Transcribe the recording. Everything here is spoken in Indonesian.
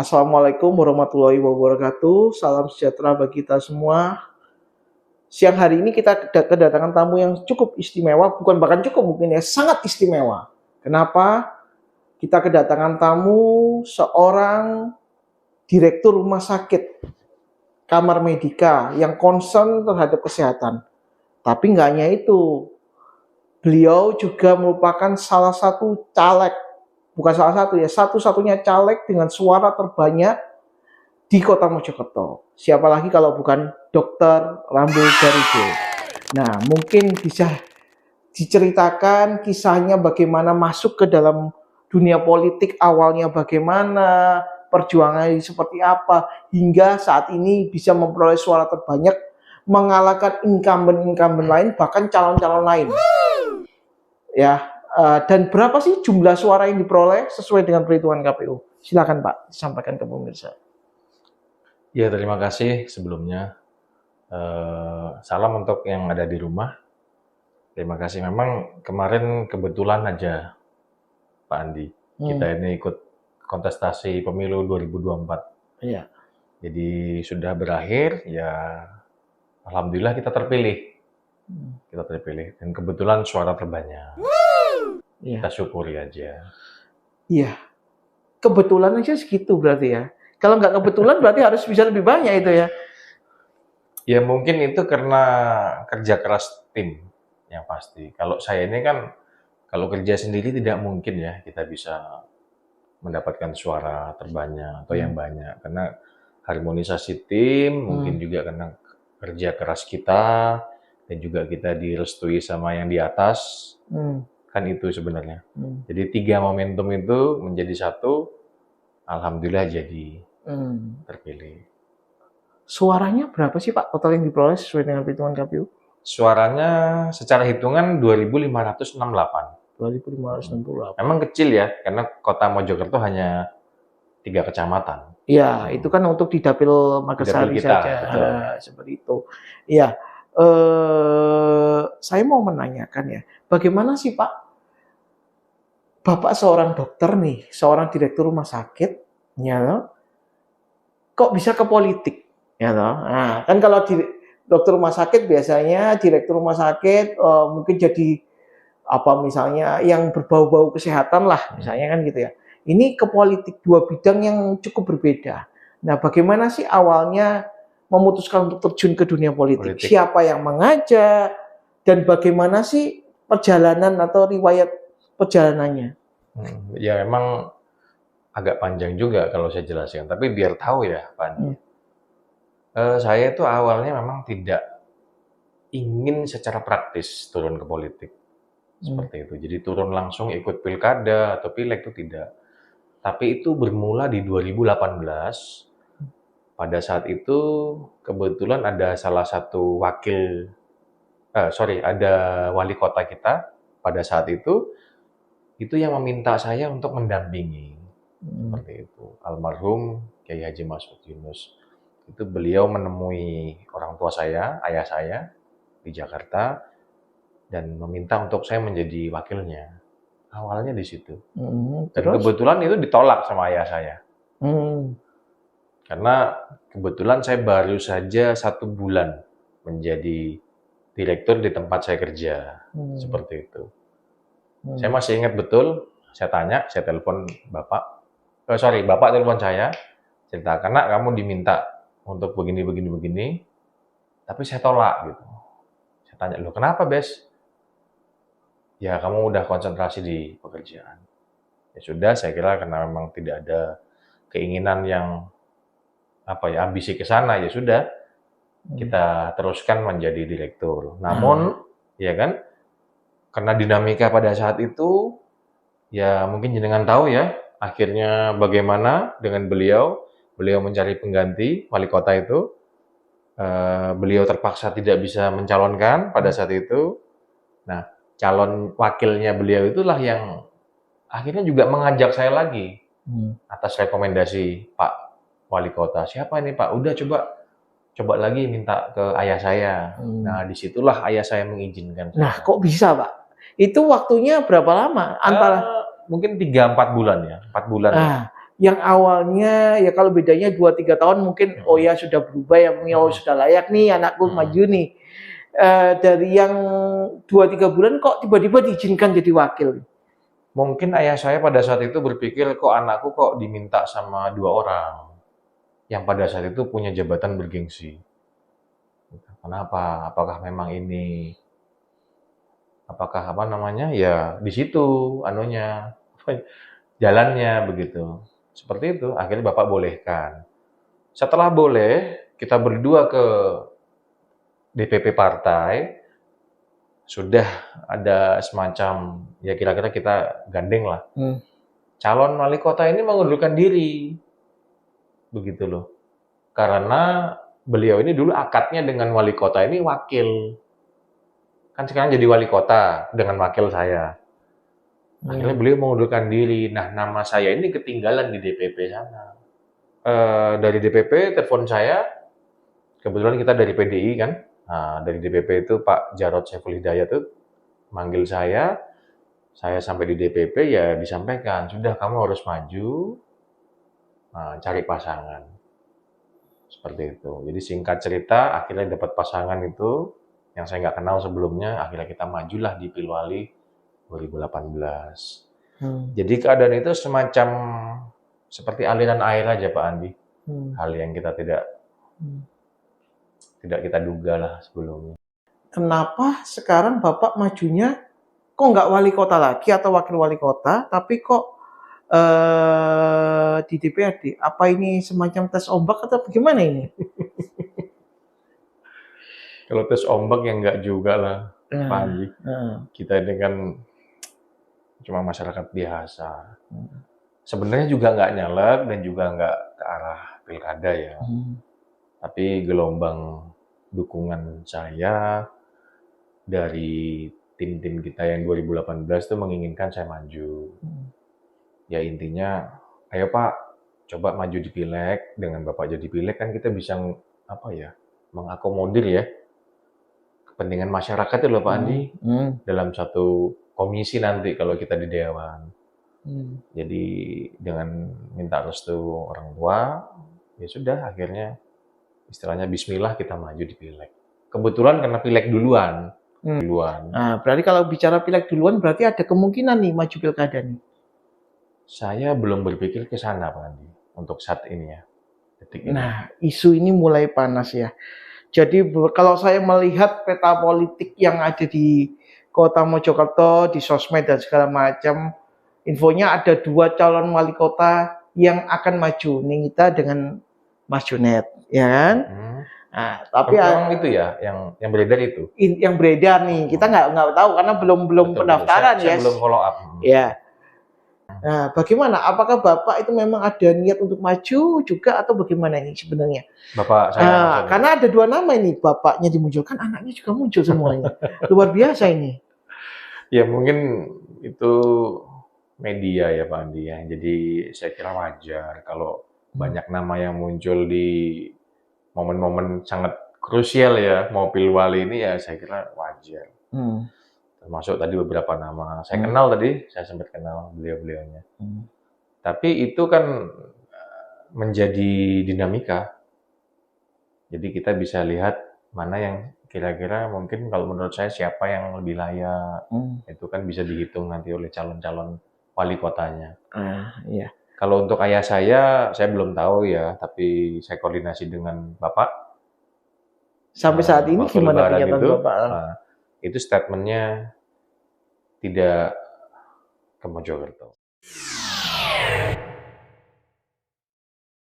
Assalamualaikum warahmatullahi wabarakatuh. Salam sejahtera bagi kita semua. Siang hari ini kita kedatangan tamu yang cukup istimewa, bukan bahkan cukup mungkin ya, sangat istimewa. Kenapa? Kita kedatangan tamu seorang direktur rumah sakit, kamar medika yang concern terhadap kesehatan. Tapi nggak hanya itu, beliau juga merupakan salah satu caleg, bukan salah satu ya, satu-satunya caleg dengan suara terbanyak di Kota Mojokerto. Siapa lagi kalau bukan Dr. Rambo Garudo. Nah, mungkin bisa diceritakan kisahnya bagaimana masuk ke dalam dunia politik, awalnya bagaimana, perjuangannya seperti apa, hingga saat ini bisa memperoleh suara terbanyak, mengalahkan incumbent-incumbent lain, bahkan calon-calon lain. Ya, dan berapa sih jumlah suara yang diperoleh sesuai dengan perhitungan KPU? Silakan Pak, disampaikan ke pemirsa. Ya, terima kasih sebelumnya. Salam untuk yang ada di rumah. Terima kasih. Memang kemarin kebetulan aja, Pak Andi, kita ini ikut kontestasi pemilu 2024. Iya. Jadi sudah berakhir, ya alhamdulillah kita terpilih. Kita terpilih. Dan kebetulan suara terbanyak. Iya. Kita syukuri aja. Iya. Kebetulan aja segitu berarti ya. Kalau nggak kebetulan berarti harus bisa lebih banyak itu ya. Ya mungkin itu karena kerja keras tim yang pasti. Kalau saya ini kan, kalau kerja sendiri tidak mungkin ya kita bisa mendapatkan suara terbanyak atau yang banyak. Karena harmonisasi tim, mungkin juga karena kerja keras kita, dan juga kita direstui sama yang di atas. Kan itu sebenarnya. Jadi 3 momentum itu menjadi satu, alhamdulillah jadi terpilih. Suaranya berapa sih Pak total yang diperoleh sesuai dengan perhitungan KPU? Suaranya secara hitungan 2.568. 2.568. Memang kecil ya, karena Kota Mojokerto hanya 3 kecamatan. Iya, itu kan untuk di Dapil Magersari saja. Seperti itu. Iya. Saya mau menanyakan ya, bagaimana sih Pak, Bapak seorang dokter nih, seorang direktur rumah sakit, ya, kok bisa ke politik? Ya, nah, kan kalau dokter rumah sakit biasanya direktur rumah sakit mungkin jadi apa misalnya yang berbau-bau kesehatan lah, misalnya kan gitu ya. Ini ke politik, 2 bidang yang cukup berbeda. Nah, bagaimana sih awalnya memutuskan untuk terjun ke dunia politik? Siapa yang mengajak dan bagaimana sih perjalanan atau riwayat perjalanannya? Ya memang agak panjang juga kalau saya jelaskan, tapi biar tahu ya Pak. Saya itu awalnya memang tidak ingin secara praktis turun ke politik. Seperti itu. Jadi turun langsung ikut pilkada atau pileg itu tidak. Tapi itu bermula di 2018. Pada saat itu kebetulan ada salah satu ada wali kota kita pada saat itu yang meminta saya untuk mendampingi. Seperti itu. Almarhum Kiai Haji Masud Yunus. Itu beliau menemui orang tua saya, ayah saya di Jakarta dan meminta untuk saya menjadi wakilnya. Awalnya di situ. Dan kebetulan itu ditolak sama ayah saya. Karena kebetulan saya baru saja 1 bulan menjadi direktur di tempat saya kerja. Seperti itu. Saya masih ingat betul, saya telepon Bapak. Bapak telepon saya, cerita, karena kamu diminta untuk begini, tapi saya tolak gitu. Saya tanya, loh kenapa Bes? Ya kamu udah konsentrasi di pekerjaan. Ya sudah, saya kira karena memang tidak ada keinginan yang ambisi ke sana, ya sudah kita teruskan menjadi direktur. Namun ya kan, karena dinamika pada saat itu ya mungkin jenengan tahu ya, akhirnya bagaimana dengan beliau mencari pengganti wali kota itu. Beliau terpaksa tidak bisa mencalonkan pada saat itu. Nah, calon wakilnya beliau itulah yang akhirnya juga mengajak saya lagi atas rekomendasi Pak Wali Kota. Siapa ini Pak? Udah coba lagi minta ke ayah saya. Nah, disitulah ayah saya mengizinkan. Nah, kok bisa Pak? Itu waktunya berapa lama? Mungkin 3-4 bulan ya, 4 bulan. Nah, yang awalnya ya kalau bedanya 2-3 tahun mungkin oh ya sudah berubah ya, mungkin oh sudah layak nih anakku maju nih. Dari yang 2-3 bulan kok tiba-tiba diizinkan jadi wakil? Mungkin ayah saya pada saat itu berpikir kok anakku kok diminta sama 2 orang yang pada saat itu punya jabatan bergengsi. Kenapa? Apakah memang ini ya di situ anunya jalannya begitu. Seperti itu, akhirnya Bapak bolehkan. Setelah boleh, kita berdua ke DPP partai, sudah ada semacam, ya kira-kira kita gandeng lah. Calon wali kota ini mengundurkan diri. Begitu loh. Karena beliau ini dulu akadnya dengan wali kota ini wakil. Kan sekarang jadi wali kota dengan wakil saya. Akhirnya beliau mengundurkan diri. Nah, nama saya ini ketinggalan di DPP sana. Dari DPP telepon saya, kebetulan kita dari PDI kan. Nah, dari DPP itu Pak Jarod Saiful Hidayat tuh manggil saya sampai di DPP ya disampaikan, sudah kamu harus maju, cari pasangan. Seperti itu. Jadi singkat cerita, akhirnya dapat pasangan itu, yang saya nggak kenal sebelumnya, akhirnya kita majulah di Pilwali 2018. Jadi keadaan itu semacam seperti aliran air aja Pak Andi. Hal yang kita tidak kita duga lah sebelumnya. Kenapa sekarang Bapak majunya kok nggak wali kota lagi atau wakil wali kota, tapi kok di DPRD? Apa ini semacam tes ombak atau bagaimana ini? Kalau tes ombak ya nggak juga lah, Pak Andi. Kita ini kan cuma masyarakat biasa. Sebenarnya juga nggak nyalek dan juga nggak ke arah pilkada ya. Tapi gelombang dukungan saya dari tim-tim kita yang 2018 itu menginginkan saya maju. Ya intinya, ayo Pak, coba maju di pileg. Dengan Bapak jadi pileg kan kita bisa mengakomodir ya kepentingan masyarakat itu loh Pak Andi. Dalam satu komisi nanti kalau kita di Dewan. Jadi dengan minta restu orang tua, ya sudah akhirnya istilahnya bismillah kita maju di pileg. Kebetulan karena pileg duluan. Nah, berarti kalau bicara pileg duluan berarti ada kemungkinan nih maju pilkada nih. Saya belum berpikir ke sana Pak Andi untuk saat ini ya. Nah, isu ini mulai panas ya. Jadi kalau saya melihat peta politik yang ada di Kota Mojokerto, di sosmed dan segala macam, infonya ada 2 calon wali kota yang akan maju, Ningita dengan Mas Junet, ya kan? Nah, tapi itu ya, yang beredar itu. Yang beredar nih, kita nggak tahu karena belum pendaftaran ya. Saya belum follow up. Ya. Nah, bagaimana? Apakah Bapak itu memang ada niat untuk maju juga atau bagaimana ini sebenarnya? Bapak saya karena ada 2 nama ini, bapaknya dimunculkan, anaknya juga muncul semuanya. Luar biasa ini. Ya mungkin itu media ya Pak Andi ya. Jadi saya kira wajar kalau banyak nama yang muncul di momen-momen sangat krusial ya, mau pilwali ini ya saya kira wajar. Termasuk tadi beberapa nama. Saya kenal tadi, saya sempat kenal beliau-beliaunya. Tapi itu kan menjadi dinamika. Jadi kita bisa lihat mana yang kira-kira mungkin kalau menurut saya siapa yang lebih layak. Itu kan bisa dihitung nanti oleh calon-calon wali kotanya. Iya. Kalau untuk ayah saya belum tahu ya, tapi saya koordinasi dengan Bapak. Sampai saat ini gimana pernyataan Bapak? Itu statementnya tidak ke Mojokerto.